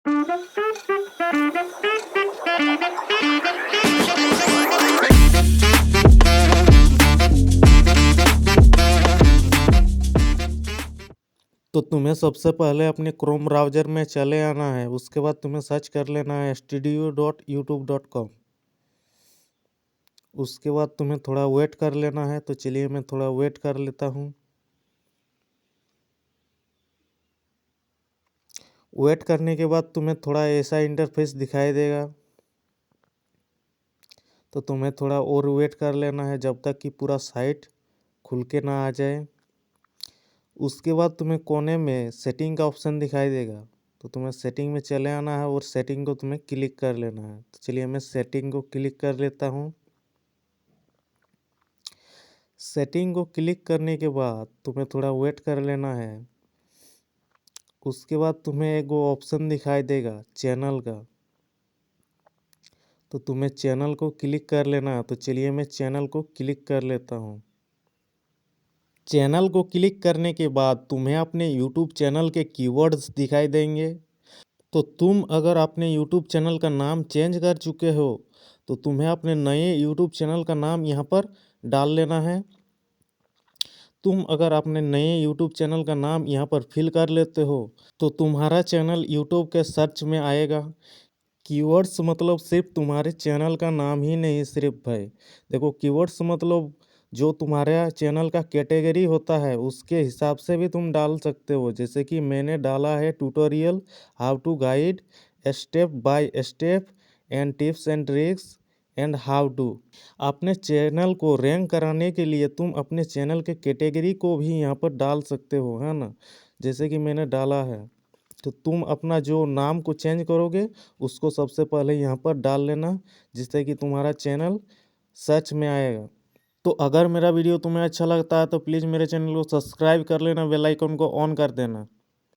तो तुम्हें सबसे पहले अपने क्रोम ब्राउज़र में चले आना है। उसके बाद तुम्हें सर्च कर लेना है studio.youtube.com। उसके बाद तुम्हें थोड़ा वेट कर लेना है। तो चलिए मैं थोड़ा वेट कर लेता हूँ। वेट करने के बाद तुम्हें थोड़ा ऐसा इंटरफेस दिखाई देगा। तो तुम्हें थोड़ा और वेट कर लेना है जब तक कि पूरा साइट खुल के ना आ जाए। उसके बाद तुम्हें कोने में सेटिंग का ऑप्शन दिखाई देगा। तो तुम्हें सेटिंग में चले आना है और सेटिंग को तुम्हें क्लिक कर लेना है। तो चलिए मैं सेटिंग को क्लिक कर लेता हूँ। सेटिंग को क्लिक करने के बाद तुम्हें थोड़ा वेट कर लेना है। उसके बाद तुम्हें एक वो ऑप्शन दिखाई देगा चैनल का। तो तुम्हें चैनल को क्लिक कर लेना है। तो चलिए मैं चैनल को क्लिक कर लेता हूँ। चैनल को क्लिक करने के बाद तुम्हें अपने YouTube चैनल के कीवर्ड्स दिखाई देंगे। तो तुम अगर अपने YouTube चैनल का नाम चेंज कर चुके हो तो तुम्हें अपने नए YouTube चैनल का नाम यहाँ पर डाल लेना है। तुम अगर अपने नए YouTube चैनल का नाम यहाँ पर फिल कर लेते हो तो तुम्हारा चैनल YouTube के सर्च में आएगा। कीवर्ड्स मतलब सिर्फ तुम्हारे चैनल का नाम ही नहीं सिर्फ भाई। देखो कीवर्ड्स मतलब जो तुम्हारे चैनल का कैटेगरी होता है उसके हिसाब से भी तुम डाल सकते हो। जैसे कि मैंने डाला है tutorial, how to guide, step by step and tips and tricks and how to. अपने चैनल को रैंक कराने के लिए तुम अपने चैनल के कैटेगरी को भी यहाँ पर डाल सकते हो, है ना। जैसे कि मैंने डाला है। तो तुम अपना जो नाम को चेंज करोगे उसको सबसे पहले यहाँ पर डाल लेना, जिससे कि तुम्हारा चैनल सर्च में आएगा। तो अगर मेरा वीडियो तुम्हें अच्छा लगता है तो प्लीज़ मेरे चैनल को सब्सक्राइब कर लेना, बेल आइकन को ऑन कर देना।